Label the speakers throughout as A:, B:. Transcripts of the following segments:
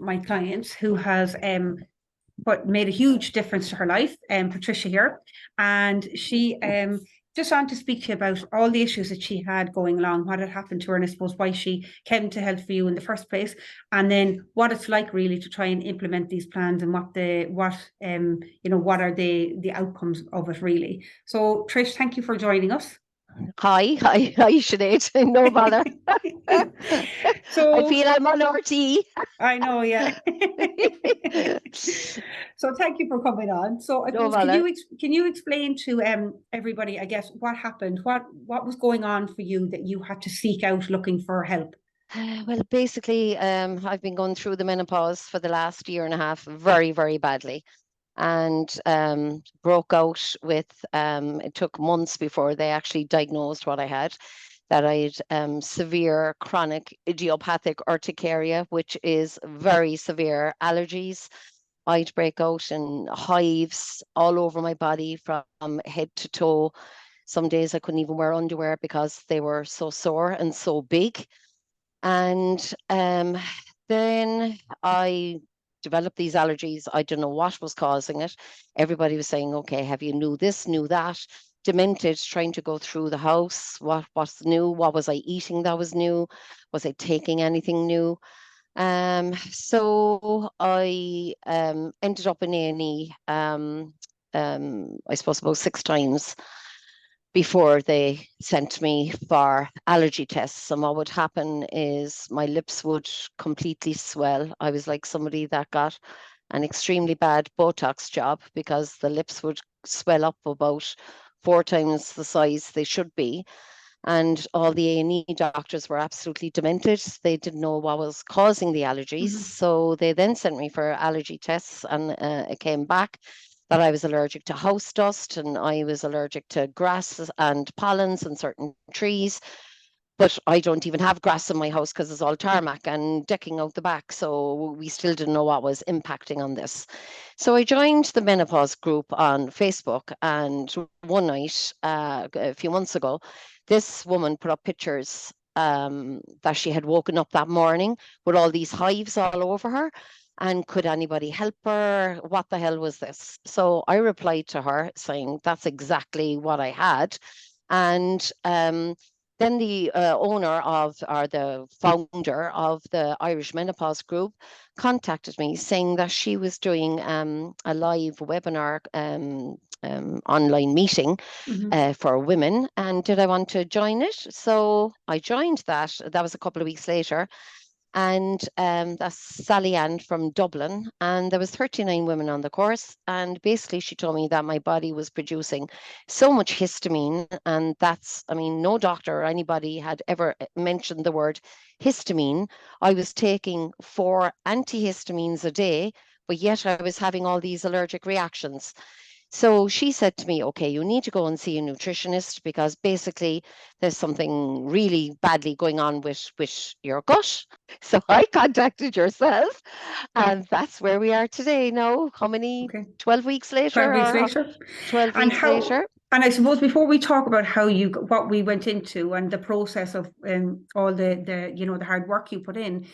A: my clients who has but made a huge difference to her life, Patricia here. And she just wanted to speak to you about all the issues that she had going along, what had happened to her, and I suppose why she came to Health for You in the first place, and then what it's like really to try and implement these plans and what are the outcomes of it really. So Trish, thank you for joining us.
B: Hi, Sinead. No bother. I
A: So
B: feel I'm on RT.
A: I know, yeah. So thank you for coming on. So I
B: No
A: suppose
B: bother.
A: can you explain to everybody, I guess, what happened, what was going on for you that you had to seek out looking for help?
B: Well, basically, I've been going through the menopause for the last year and a half very, very badly, and broke out with. It took months before they actually diagnosed what I had. That I had severe chronic idiopathic urticaria, which is very severe allergies. I'd break out in hives all over my body from head to toe. Some days I couldn't even wear underwear because they were so sore and so big. And then I developed these allergies. I don't know what was causing it. Everybody was saying, okay, have you knew this, knew that? Demented, trying to go through the house. What's new? What was I eating that was new? Was I taking anything new? So I ended up in A&E, I suppose about 6 times before they sent me for allergy tests. And what would happen is my lips would completely swell. I was like somebody that got an extremely bad Botox job because the lips would swell up about 4 times the size they should be. And all the A&E doctors were absolutely demented. They didn't know what was causing the allergies.
A: Mm-hmm.
B: So they then sent me for allergy tests, and it came back that I was allergic to house dust and I was allergic to grass and pollens and certain trees. But I don't even have grass in my house because it's all tarmac and decking out the back. So we still didn't know what was impacting on this. So I joined the menopause group on Facebook. And one night, a few months ago, this woman put up pictures that she had woken up that morning with all these hives all over her. And could anybody help her? What the hell was this? So I replied to her saying, that's exactly what I had. And then the owner of, or the founder of the Irish Menopause Group contacted me saying that she was doing a live webinar online meeting
A: Mm-hmm.
B: for women, and did I want to join it? So I joined that. That was a couple of weeks later, and that's Sally Ann from Dublin, and there was 39 women on the course, and basically she told me that my body was producing so much histamine, and that's, I mean, no doctor or anybody had ever mentioned the word histamine. I was taking 4 antihistamines a day, but yet I was having all these allergic reactions. So she said to me, okay, you need to go and see a nutritionist because basically there's something really badly going on with your gut. So I contacted yourself, and that's where we are today now. How many?
A: Okay.
B: 12 weeks
A: 12
B: later,
A: weeks
B: or
A: later.
B: 12
A: And
B: weeks
A: how,
B: later?
A: and I suppose before we talk about what we went into and the process of all the hard work you put in,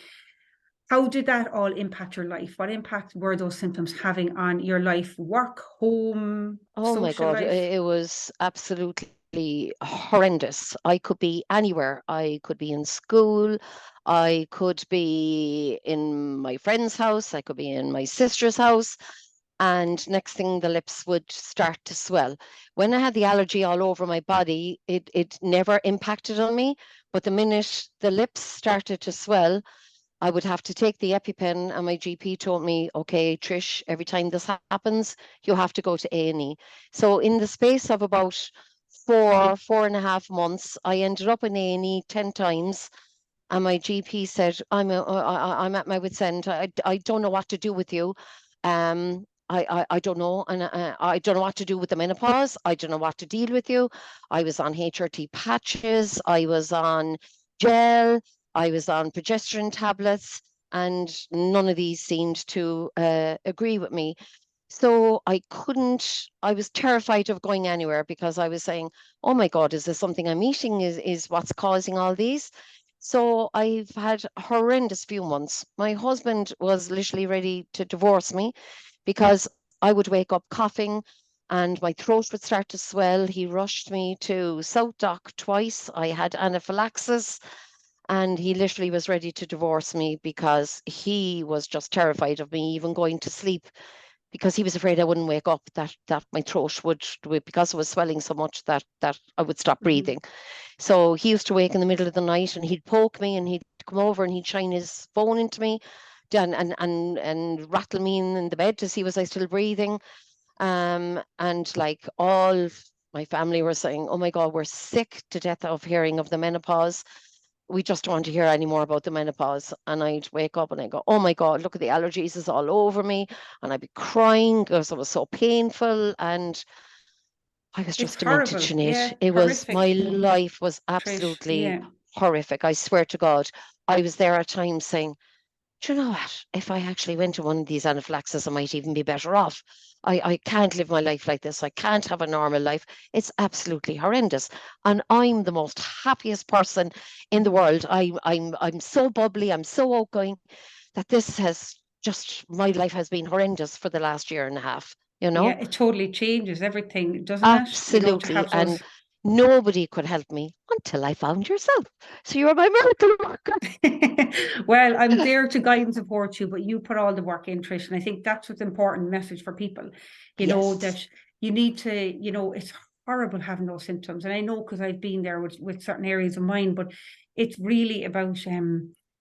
A: how did that all impact your life? What impact were those symptoms having on your life, work, home,
B: Oh my
A: social
B: God,
A: life?
B: it was absolutely horrendous. I could be anywhere. I could be in school. I could be in my friend's house. I could be in my sister's house. And next thing, the lips would start to swell. When I had the allergy all over my body, it never impacted on me. But the minute the lips started to swell, I would have to take the EpiPen, and my GP told me, okay, Trish, every time this happens, you have to go to A&E. So in the space of about 4.5 months, I ended up in A&E 10 times. And my GP said, I'm at my wit's end. I don't know what to do with you. I don't know. And I don't know what to do with the menopause. I don't know what to deal with you. I was on HRT patches. I was on gel. I was on progesterone tablets. And none of these seemed to agree with me. So I was terrified of going anywhere because I was saying, oh my God, is this something I'm eating? Is what's causing all these? So I've had horrendous few months. My husband was literally ready to divorce me because I would wake up coughing and my throat would start to swell. He rushed me to South Dock twice. I had anaphylaxis, and he literally was ready to divorce me because he was just terrified of me even going to sleep, because he was afraid I wouldn't wake up, that my throat would, because it was swelling so much, that I would stop breathing. So he used to wake in the middle of the night and he'd poke me and he'd come over and he'd shine his phone into me and rattle me in the bed to see was I still breathing. And like all my family were saying, oh my God, we're sick to death of hearing of the menopause. We just don't want to hear any more about the menopause. And I'd wake up and I go, oh my God, look at the allergies, it's all over me. And I'd be crying because it was so painful. And I was
A: It's
B: just demented,
A: horrible.
B: Sinead.
A: Yeah,
B: It was, my
A: horrific,
B: life was
A: Trish.
B: absolutely
A: Yeah.
B: horrific. I swear to God. I was there at times saying, do you know what? If I actually went to one of these anaphylaxis, I might even be better off. I can't live my life like this. I can't have a normal life. It's absolutely horrendous. And I'm the most happiest person in the world. I'm so bubbly, I'm so outgoing, that this has just, my life has been horrendous for the last year and a half, you
A: Yeah,
B: know?
A: it totally changes everything, doesn't it? To
B: Absolutely.
A: have
B: And
A: those.
B: nobody could help me until I found yourself. So you're my miracle worker.
A: Well, I'm there to guide and support you, but you put all the work in, Trish. And I think that's what's important message for people,
B: Yes.
A: that you need to, it's horrible having those symptoms. And I know because I've been there with certain areas of mine, but it's really about,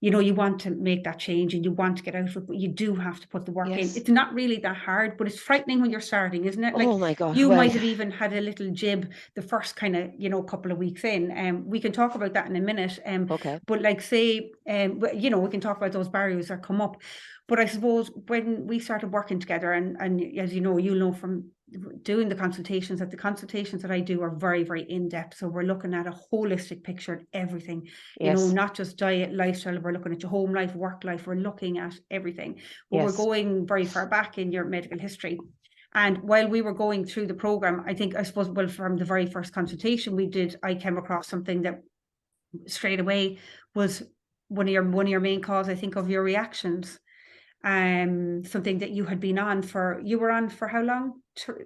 A: you want to make that change and you want to get out of it, but you do have to put the work in.
B: Yes.
A: It's not really that hard, but it's frightening when you're starting, isn't it? Like
B: Oh my God.
A: you
B: Well,
A: might have even had a little jib the first kind of, couple of weeks in. We can talk about that in a minute.
B: okay.
A: But like say, we can talk about those barriers that come up. But I suppose when we started working together, and as you'll know from doing the consultations, that the consultations that I do are very, very in-depth. So we're looking at a holistic picture of everything,
B: Yes.
A: not just diet, lifestyle. We're looking at your home life, work life. We're looking at everything. But we're
B: Yes.
A: going very far back in your medical history. And while we were going through the program, I suppose, well, from the very first consultation we did, I came across something that straight away was one of your main cause, I think, of your reactions. Something that you had been on for, you were on for how long?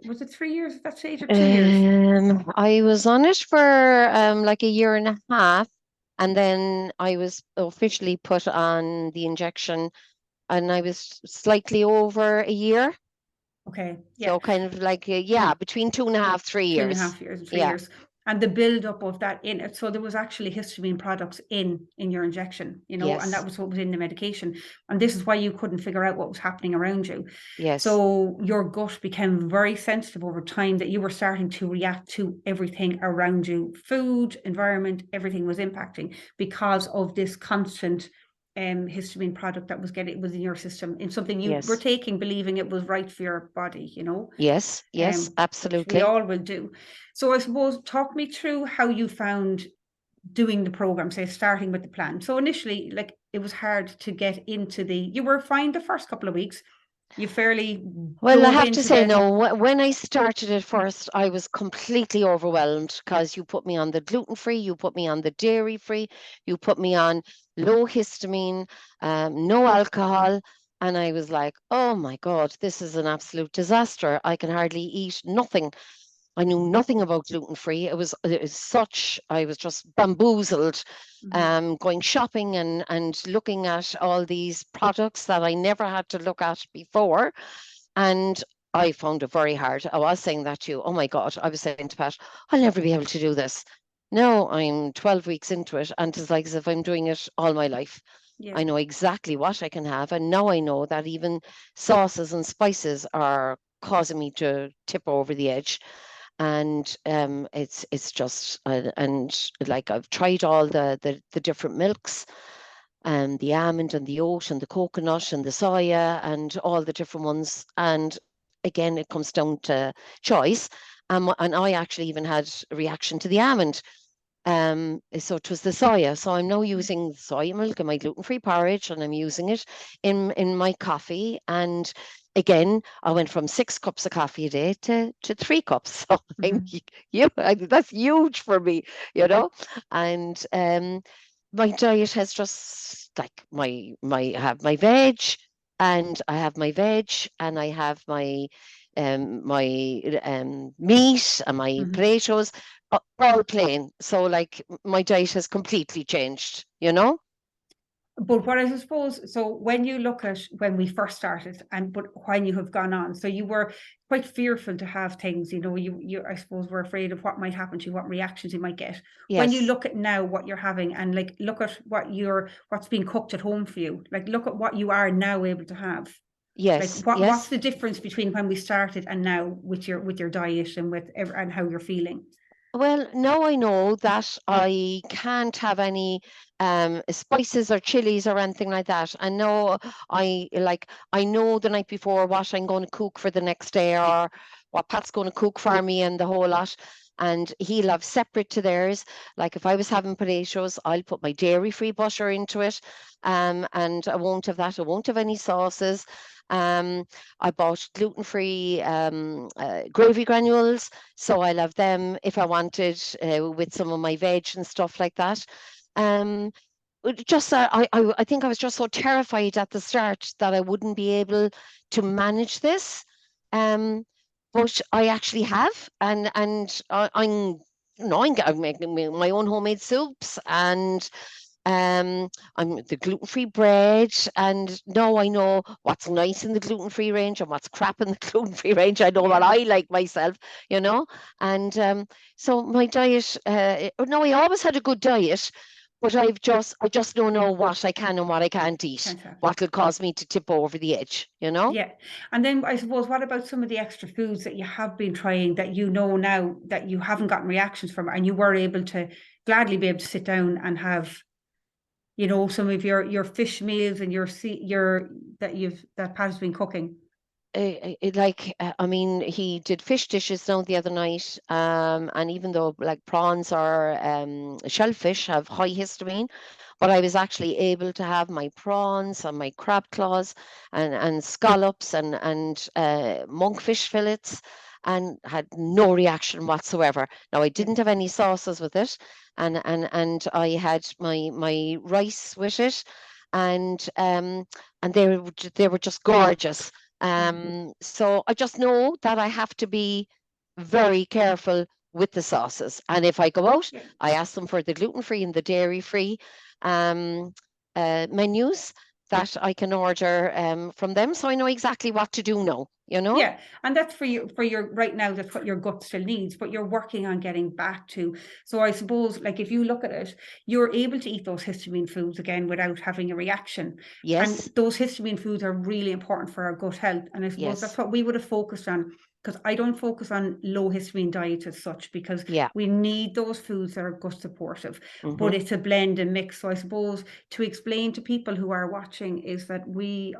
A: Was it 3 years at that stage or 2 years?
B: I was on it for like a year and a half, and then I was officially put on the injection, and I was slightly over a year.
A: Okay, yeah.
B: So kind of like between 2.5, 3 years.
A: 2.5 years and three
B: Yeah.
A: years. And the build up of that in it. So there was actually histamine products in your injection, and that
B: Yes.
A: was what was in the medication. And this is why you couldn't figure out what was happening around you.
B: Yes.
A: So your gut became very sensitive over time, that you were starting to react to everything around you. Food, environment, everything was impacting because of this constant histamine product that was in your system, in something you were
B: Yes.
A: taking, believing it was right for your body,
B: Yes. Yes.
A: which we
B: Absolutely.
A: all will do. So I suppose, talk me through how you found doing the program, say starting with the plan. So initially, like, it was hard to get into you were fine the first couple of weeks. You fairly
B: Well, I
A: dove
B: have to
A: into
B: say, no, when I started it first, I was completely overwhelmed because you put me on the gluten-free, you put me on the dairy-free, you put me on low histamine, no alcohol. And I was like, oh my God, this is an absolute disaster. I can hardly eat nothing. I knew nothing about gluten-free. I was just bamboozled, going shopping and looking at all these products that I never had to look at before. And I found it very hard. I was saying that to you. Oh my God. I was saying to Pat, I'll never be able to do this. No, I'm 12 weeks into it, and it's like as if I'm doing it all my life.
A: Yeah.
B: I know exactly what I can have. And now I know that even sauces and spices are causing me to tip over the edge. And it's just, and like I've tried all the different milks, and the almond and the oat and the coconut and the soya and all the different ones. And again, it comes down to choice. And I actually even had a reaction to the almond. So it was the soya. So I'm now using soya milk in my gluten-free porridge, and I'm using it in my coffee. And again, I went from 6 cups of coffee a day to 3 cups. So
A: Mhm.
B: that's huge for me, you know. And my diet has just like I have my veg, and I have my veg, and I have my meat and my
A: Mhm.
B: potatoes, all plain. So like my diet has completely changed, you know?
A: But what I suppose, so when you look at when we first started and but when you have gone on, so you were quite fearful to have things, you I suppose were afraid of what might happen to you, what reactions you might get. When you
B: Yes,
A: look at now what you're having and like look at what's being cooked at home for you, like look at what you are now able to have. Like
B: yes,
A: what's
B: yes.
A: the difference between when we started and now with your diet and and how you're feeling?
B: Well, now I know that I can't have any spices or chilies or anything like that. I know I know the night before what I'm going to cook for the next day, or what Pat's going to cook for me and the whole lot. And he'll have separate to theirs. Like if I was having potatoes, I'll put my dairy-free butter into it. And I won't have that. I won't have any sauces. Um, I bought gluten-free gravy granules, so I'll have them if I wanted, with some of my veg and stuff like that. Um, just I think I was just so terrified at the start that I wouldn't be able to manage this. Um, but I actually have, and I'm making my own homemade soups, and I'm the gluten-free bread, and now I know what's nice in the gluten-free range and what's crap in the gluten-free range. I know what
A: Yeah.
B: I like myself, you know. And so my diet, no, I always had a good diet, but I just don't know what I can and what I can't eat.
A: Can't have.
B: What will cause me to tip over the edge, you know?
A: Yeah. And then I suppose, what about some of the extra foods that you have been trying that you know now that you haven't gotten reactions from and you were able to gladly be able to sit down and have, some of your fish meals and your that Pat has been cooking?
B: I mean, he did fish dishes now the other night, and even though like prawns or shellfish have high histamine, but I was actually able to have my prawns and my crab claws and scallops and monkfish fillets, and had no reaction whatsoever. Now I
A: Yeah.
B: didn't have any sauces with it, and I had my rice with it, and they were just gorgeous.
A: Mm.
B: So I just know that I have to be very careful with the sauces. And if I go out,
A: Yeah.
B: I ask them for the gluten-free and the dairy-free um, menus that I can order from them. So I know exactly what to do now, you know?
A: Yeah, and that's for your right now, that's what your gut still needs, but you're working on getting back to. So I suppose, like, if you look at it, you're able to eat those histamine foods again without having a reaction. And
B: Yes,
A: those histamine foods are really important for our gut health. And I suppose that's
B: yes,
A: what we would have focused on, because I don't focus on low histamine diets as such, because
B: yeah.
A: we need those foods that are gut supportive,
B: Mm-hmm.
A: but it's a blend and mix. So I suppose to explain to people who are watching is that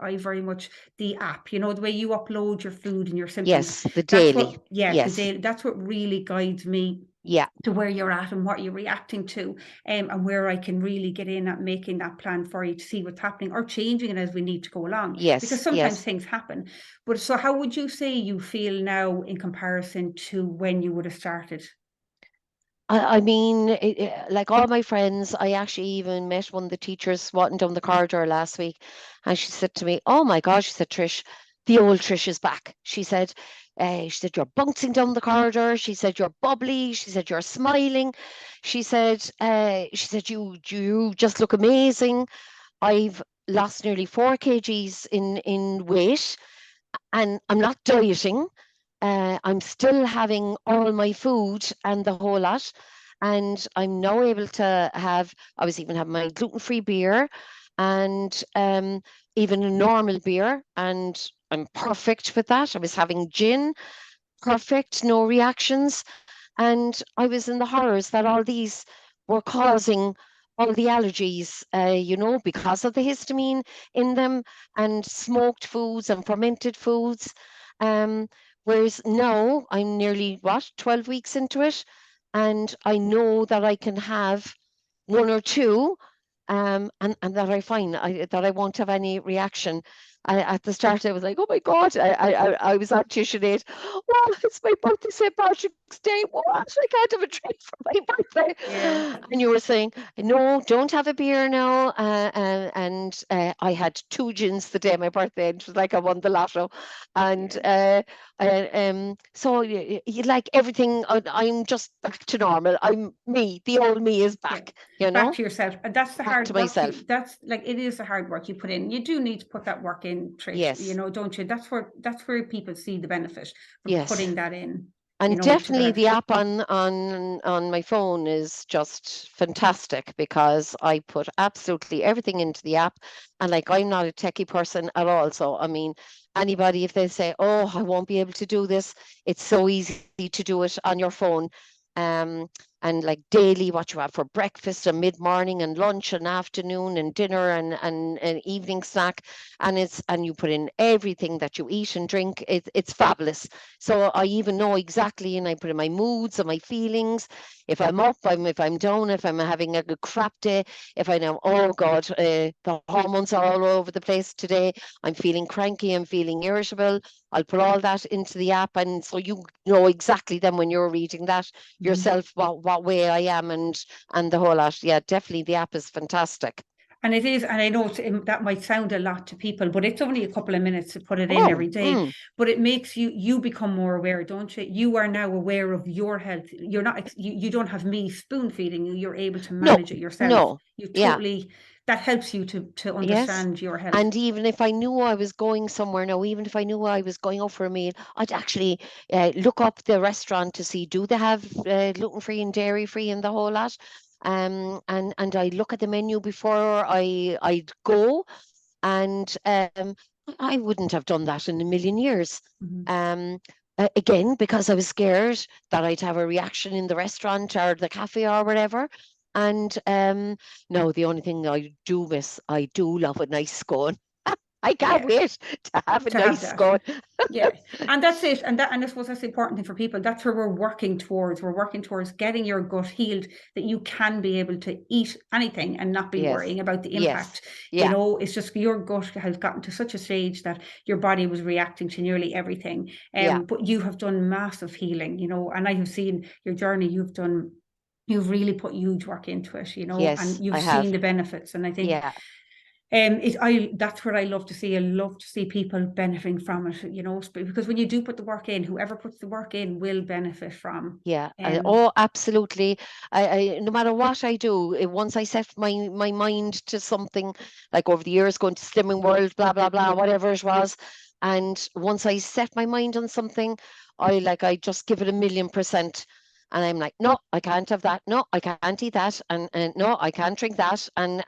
A: I very much the app, the way you upload your food and your symptoms,
B: Yes, the
A: that's
B: daily.
A: what, yeah,
B: Yes,
A: that's what really guides me
B: yeah,
A: to where you're at and what you're reacting to, and where I can really get in at making that plan for you to see what's happening or changing it as we need to go along, because
B: yes,
A: sometimes
B: yes.
A: things happen. But so how would you say you feel now in comparison to when you would have started?
B: I mean, like all my friends, I actually even met one of the teachers walking down the corridor last week, and she said to me, "Oh my gosh," she said, "Trish, the old Trish is back." She said, "You're bouncing down the corridor." She said, "You're bubbly." She said, "You're smiling." She said, "You just look amazing." I've lost nearly 4 kgs in weight, and I'm not dieting. I'm still having all my food and the whole lot. And I'm now able to have, I was even having my gluten-free beer, and even a normal beer. And I'm perfect with that. I was having gin, perfect, no reactions. And I was in the horrors that all these were causing all the allergies, because of the histamine in them, and smoked foods and fermented foods. Um, Whereas now I'm nearly, 12 weeks into it, and I know that I can have one or two, and that that I won't have any reaction. At the start, I was like, "Oh my God!" I was at Sinead. "Oh, it's my birthday, St. Patrick's next day, what? I can't have a treat for my birthday.
A: Yeah.
B: And you were saying, no, don't have a beer now. I had 2 gins the day of my birthday, and it was like I won the lotto. And so you like everything. I'm just back to normal. I'm me. The old me is back. You know,
A: back to yourself. And that's the
B: back
A: hard
B: to
A: work.
B: myself.
A: That's like, it is the hard work you put in. You do need to put that work in, Trish,
B: Yes.
A: don't you? That's where people see the benefit from
B: Yes.
A: putting that in.
B: And
A: To their
B: definitely
A: life.
B: the app on my phone is just fantastic, because I put absolutely everything into the app. And like, I'm not a techie person at all. So I mean, anybody, if they say, oh, I won't be able to do this, it's so easy to do it on your phone. Um, and like daily, what you have for breakfast and mid-morning and lunch and afternoon and dinner and an evening snack. And you put in everything that you eat and drink. It's fabulous. So I even know exactly, and I put in my moods and my feelings. If I'm up, if I'm down, if I'm having a crap day, if I know, oh God, the hormones are all over the place today, I'm feeling cranky, I'm feeling irritable, I'll put all that into the app. And so you know exactly then when you're reading that yourself, what way I am, and the whole lot. Yeah, definitely the app is fantastic.
A: And it is, and I know that might sound a lot to people, but it's only a couple of minutes to put it in every day. But it makes you become more aware, don't you? You are now aware of your health. You're not, you don't have me spoon feeding you. You're able to manage it yourself.
B: No,
A: You totally, that helps you to understand your health.
B: And even if I knew I was going somewhere now, even if I knew I was going out for a meal, I'd actually look up the restaurant to see, do they have gluten-free and dairy-free and the whole lot? And I look at the menu before I'd go. And I wouldn't have done that in a million years. Again, because I was scared that I'd have a reaction in the restaurant or the cafe or whatever. And no, the only thing I do miss, I do love a nice scone. I can't wait to have a nice scone.
A: Yeah, and that's it. And I suppose that's the important thing for people. That's where we're working towards. We're working towards getting your gut healed, that you can be able to eat anything and not be worrying about the impact. It's just your gut has gotten to such a stage that your body was reacting to nearly everything. But you have done massive healing, and I have seen your journey. You've really put huge work into it, and you've seen the benefits. And I think that's what I love to see. I love to see people benefiting from it, because when you do put the work in, whoever puts the work in will benefit from.
B: Absolutely. I no matter what I do, once I set my mind to something, like over the years going to Slimming World, blah blah blah, whatever it was, and once I set my mind on something, I just give it 1,000,000%. And I'm like, no, I can't have that. No, I can't eat that. And no, I can't drink that. And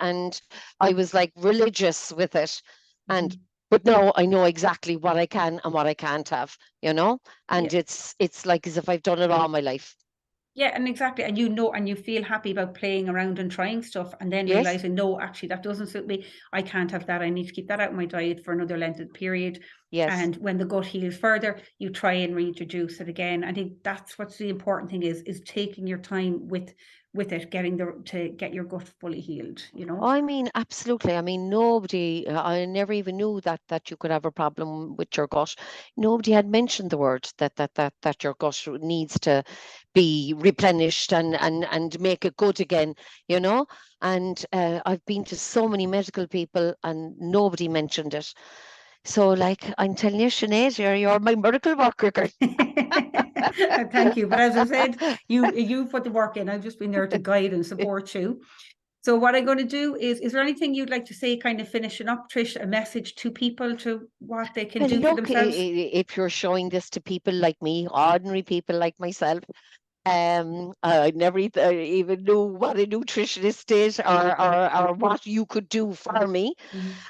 B: I was like religious with it. But no, I know exactly what I can and what I can't have, and it's like as if I've done it all my life.
A: Yeah, and exactly. And and you feel happy about playing around and trying stuff, and then realizing, no, actually, that doesn't suit me. I can't have that. I need to keep that out of my diet for another lengthened period. And when the gut heals further, you try and reintroduce it again. I think that's what's the important thing is taking your time with it, to get your gut fully healed,
B: I mean, absolutely. I mean, nobody, I never even knew that you could have a problem with your gut. Nobody had mentioned the word that your gut needs to be replenished and make it good again, And I've been to so many medical people and nobody mentioned it. So, like, I'm telling you, Sinead, you're my miracle worker.
A: Thank you. But as I said, you put the work in. I've just been there to guide and support you. So what I'm going to do is there anything you'd like to say, kind of finishing up, Trish, a message to people to what they can do for themselves?
B: If you're showing this to people like me, ordinary people like myself, I never even knew what a nutritionist is or what you could do for me.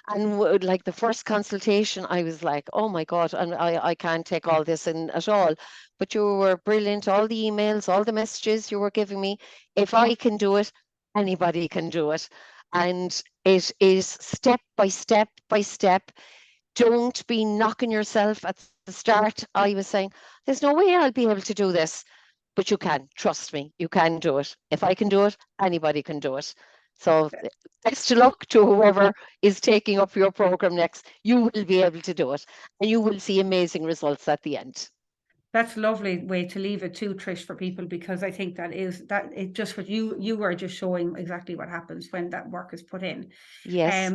B: And like the first consultation, I was like, oh my God, and I can't take all this in at all. But you were brilliant. All the emails, all the messages you were giving me. If I can do it, anybody can do it. And it is step by step by step. Don't be knocking yourself at the start. I was saying, there's no way I'll be able to do this. But you can, trust me, you can do it. If I can do it, anybody can do it. So best of luck to whoever is taking up your program next. You will be able to do it and you will see amazing results at the end.
A: That's a lovely way to leave it too, Trish, for people, because I think that it just what you are just showing exactly what happens when that work is put in.
B: Yes.